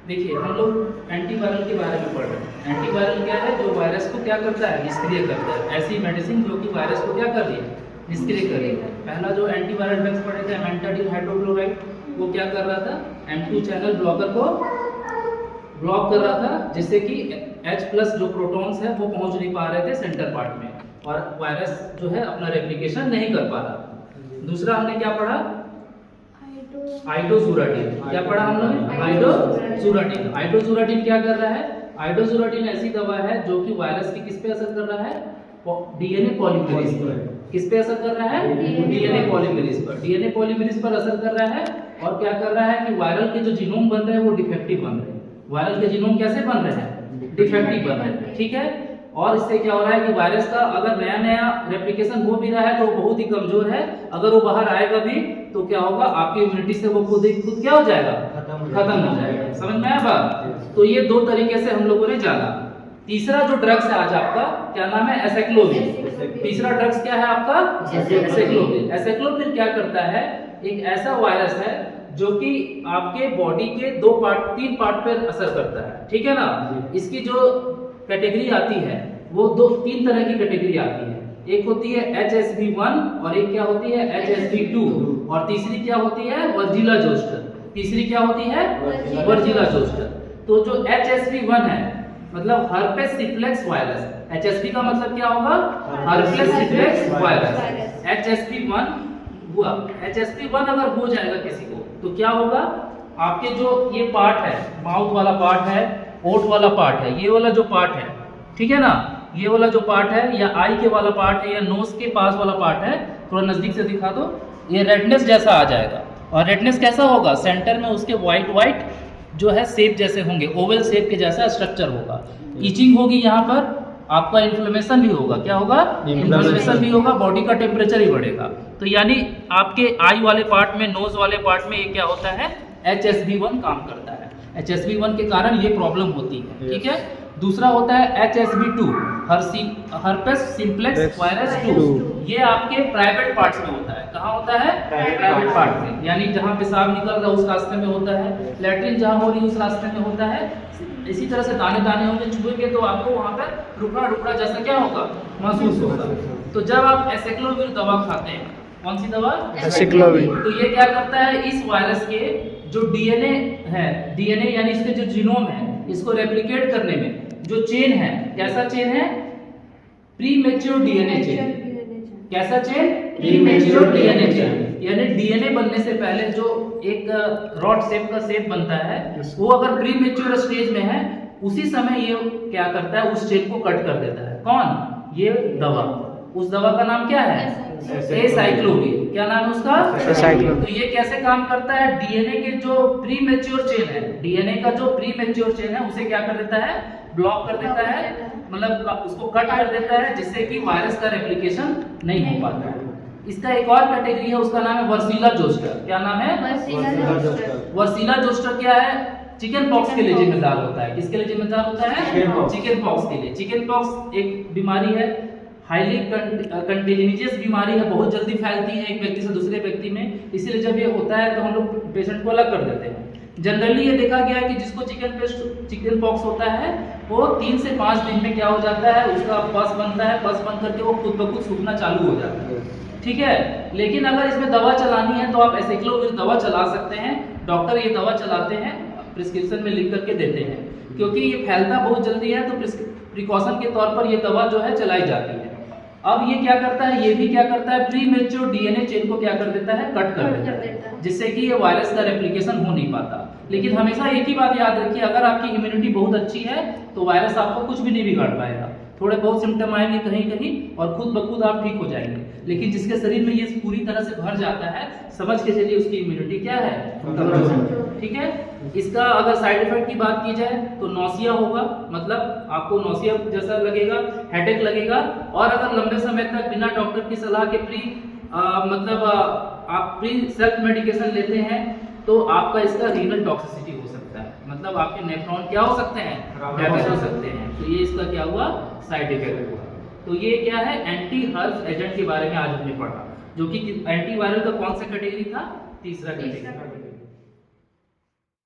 देखिए हम लोग एंटीवायरल के बारे में पढ़ रहे हैं। एंटीवायरल क्या है? जो वायरस को क्या करता है? निष्क्रिय करता है। ऐसी मेडिसिन जो कि वायरस को क्या कर रही है? निष्क्रिय कर रही है। पहला जो एंटीवायरल ड्रग्स पढ़े थे एमेंटाडिन हाइड्रोक्लोराइड, वो क्या कर रहा था? M2 चैनल ब्लॉकर को ब्लॉक कर रहा था, जिससे कि H+ जो प्रोटॉन्स है वो पहुंच नहीं पा रहे थे सेंटर पार्ट में, और वायरस जो है अपना रेप्लिकेशन नहीं कर पा रहा। दूसरा हमने क्या पढ़ा? आइडोजुराडिन। क्या पढ़ा हम लोग? आइडोजुराडिन। आइडोजुराडिन क्या कर रहा है? आइडोजुराडिन ऐसी दवा है जो कि वायरस की किस पे असर कर रहा है? डीएनए पॉलीमरेज पर। किस पे असर कर रहा है? डीएनए पॉलीमरेज पर। डीएनए पॉलीमरेज पर असर कर रहा है, और क्या कर रहा है कि वायरल के जो जीनोम बन रहे हैं वो डिफेक्टिव बन रहे हैं। वायरल के जीनोम कैसे बन रहे हैं? डिफेक्टिव बन रहे हैं। ठीक है। और इससे क्या हो रहा है कि वायरस का अगर नया नया रेप्लिकेशन हो भी रहा है तो वो बहुत ही कमजोर है। अगर वो बाहर आएगा भी तो क्या होगा? आपकी इम्यूनिटी से वो खुद क्या हो जाएगा? खत्म हो जाएगा। समझ में आया बात? तो ये दो तरीके से हम लोगों ने जाना। तीसरा जो ड्रग्स है आज आपका, क्या नाम है? एसाइक्लोविर। तीसरा ड्रग्स क्या है आपका? एसाइक्लोविर। एसाइक्लोविर क्या करता है? एक ऐसा वायरस है जो कि आपके बॉडी के 3 पार्ट पर असर करता है। ठीक है ना? इसकी जो कैटेगरी आती है वो 3 तरह की कैटेगरी आती है। एक होती है HSV1 और एक क्या होती है? HSV2, और तीसरी क्या होती है? वर्जिला जोस्टर। तीसरी क्या होती है? वर्जिला जोस्टर। तो जो HSV1 है मतलब हर्पेस सिम्प्लेक्स वायरस। HSV का मतलब क्या होगा? Herpes simplex virus. HSV1 हुआ। HSV1 अगर हो जाएगा किसी को तो क्या होगा? आपके जो ये पार्ट है, माउथ वाला पार्ट है, ओठ वाला पार्ट है, ये वाला जो पार्ट है, ठीक है ना, ये वाला जो पार्ट है, या आई के वाला पार्ट है, या नोज के पास वाला पार्ट है, थोड़ा नजदीक से दिखा दो, ये रेडनेस जैसा आ जाएगा। और रेडनेस कैसा होगा? सेंटर में उसके व्हाइट जो है शेप जैसे होंगे, ओवल शेप के जैसा स्ट्रक्चर होगा। ईचिंग होगी यहाँ पर, आपका इन्फ्लेमेशन भी होगा। क्या होगा? इन्फ्लेमेशन भी होगा, बॉडी का टेम्परेचर ही बढ़ेगा। तो यानी आपके आई वाले पार्ट में, नोज वाले पार्ट में ये क्या होता है? HSV1 काम करता है। HSV1 के कारण ये प्रॉब्लम होती है। ठीक है। दूसरा होता है HSV2, हर्पेस सिम्प्लेक्स वायरस 2। ये आपके प्राइवेट पार्ट्स में होता है। कहाँ होता है? प्राइवेट पार्ट में, यानी जहाँ पेशाब निकल रहा है उस रास्ते में होता है, लैट्रिन जहाँ हो रही है उस रास्ते में होता है। इसी तरह से दाने दाने होंगे, छुएंगे तो आपको वहाँ पर रुकड़ा जैसा क्या होगा? महसूस होगा। तो जब आप एसाइक्लोविर दवा खाते हैं, कौन सी दवा? एसाइक्लोविर। तो ये क्या करता है? इस वायरस के जो डीएनए है, डीएनए यानी इसके जो जीनोम है, इसको रेप्लिकेट करने में जो चेन है, कैसा चेन है? Premature DNA chain. कैसा चेन? Premature DNA chain. यानी डीएनए बनने से पहले जो एक रॉड शेप का शेप बनता है, वो अगर प्रीमेच्योर स्टेज में है, उसी समय ये क्या करता है? उस चेन को कट कर देता है। कौन? ये दवा। उस दवा का नाम क्या है? एसाइक्लोविर। क्या नाम है उसका? एसाइक्लोविर। तो ये कैसे काम करता है? डीएनए के जो प्रीमेच्योर चेन है, डीएनए का जो प्रीमेच्योर चेन है उसे क्या कर देता है? ब्लॉक कर देता है, मतलब उसको कट कर देता है, जिससे कि वायरस का रेप्लिकेशन नहीं हो पाता है। इसका एक और कैटेगरी है, उसका नाम है वर्सिला जोस्टर। क्या नाम है? वर्सिला जोस्टर क्या है? चिकन पॉक्स के लिए जिम्मेदार होता है। किसके लिए जिम्मेदार होता है? चिकन पॉक्स के लिए। चिकन पॉक्स एक बीमारी है, हाईली कंटेजियस बीमारी है, बहुत जल्दी फैलती है एक व्यक्ति से दूसरे व्यक्ति में। इसीलिए जब ये होता है तो हम लोग पेशेंट को अलग कर देते हैं। जनरली ये देखा गया है कि जिसको चिकन पॉक्स होता है वो 3 से 5 दिन में क्या हो जाता है? उसका पस बनता है, पस बन करके वो खुद ब खुद सूखना चालू हो जाता है। ठीक है। लेकिन अगर इसमें दवा चलानी है तो आप एसाइक्लोविर दवा चला सकते हैं। डॉक्टर ये दवा चलाते हैं, प्रिस्क्रिप्शन में लिख करके देते हैं, क्योंकि ये फैलता बहुत जल्दी है, तो प्रिकॉशन के तौर पर ये दवा जो है चलाई जाती है। अब ये क्या करता है? ये भी क्या करता है? प्रीमेच्योर डीएनए चेन को क्या कर देता है? कट कर देता है, जिससे कि ये वायरस का रेप्लिकेशन हो नहीं पाता। लेकिन हमेशा एक ही बात याद रखिए, अगर आपकी इम्यूनिटी बहुत अच्छी है तो वायरस आपको कुछ भी नहीं बिगाड़ पाएगा। थोड़े बहुत सिम्टम आएंगे कहीं कहीं और खुद ब खुद आप ठीक हो जाएंगे। लेकिन जिसके शरीर में ये पूरी तरह से भर जाता है, समझ के चलिए उसकी इम्यूनिटी क्या है? कमजोर। ठीक है। इसका अगर साइड इफेक्ट की बात की जाए तो नौसिया होगा, मतलब आपको नौसिया जैसा लगेगा, हेडेक लगेगा, और अगर लंबे समय तक बिना डॉक्टर की सलाह के आप प्री सेल्फ मेडिकेशन लेते हैं तो आपका इसका रीनल टॉक्सिसिटी हो सकता है, मतलब आपके नेफ्रॉन क्या हो सकते हैं? डैमेज हो सकते हैं। तो ये इसका क्या हुआ? साइड इफेक्ट हुआ। तो ये क्या है? एंटी हर्ज एजेंट के बारे में आज हमने पढ़ा, जो कि एंटीवायरल का कौन सा कैटेगरी था? तीसरा कैटेगरी।